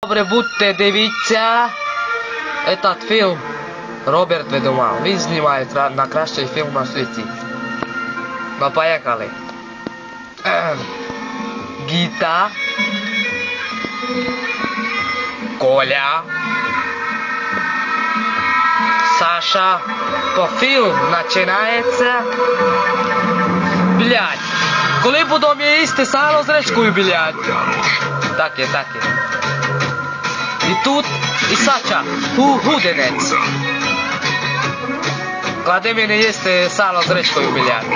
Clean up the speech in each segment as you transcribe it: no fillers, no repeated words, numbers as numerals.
Добре, будьте, дивіться. Этот фільм Роберт видумав. Він знімає на кращий фільм на світі. Ну, поїхали. Гіта. Коля. Саша. То фільм починається. Блядь. Коли будемо їсти сало з речкою, блядь. Так є. І тут, і Сача, гуденець. Клади мені їсти сало з речкою, блядь.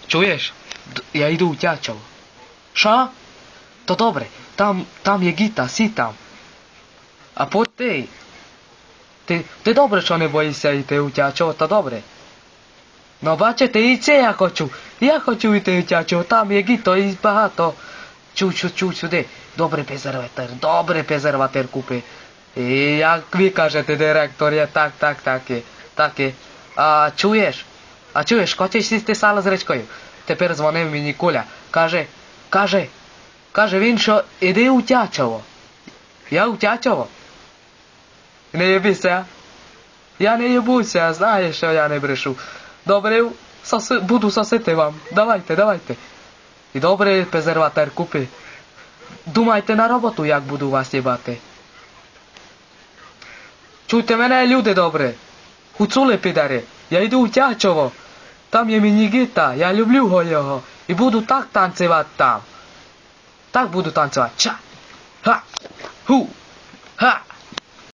Чуєш? Я йду у Тячов. Що? То добре, там є Гіта, сі там. А по ти добре, що не боїшся йти у Тячов, то добре. Ну бачите, і це я хочу. Я хочу йти у Тячов, там є Гіто і багато. Чу сюди. Добрий презерватор купи. І як ви кажете, директор, є так є. А чуєш, хочеш їсти сало з речкою? Тепер дзвонив мені Коля. Каже він, що іди у Тячово. Я у Тячово? Не єбися. Я не єбуся, знаєш, що я не брешу. Добре, буду сосити вам. Давайте. І добрий презерватор купи. Думайте на роботу, як буду вас їбати. Чуйте мене, люди добре. Гуцули підари. Я йду у Тячово. Там є міні-гіта, я люблю його. І буду так танцювати там. Так буду танцювати. Ча. Ха. Ху. Ха.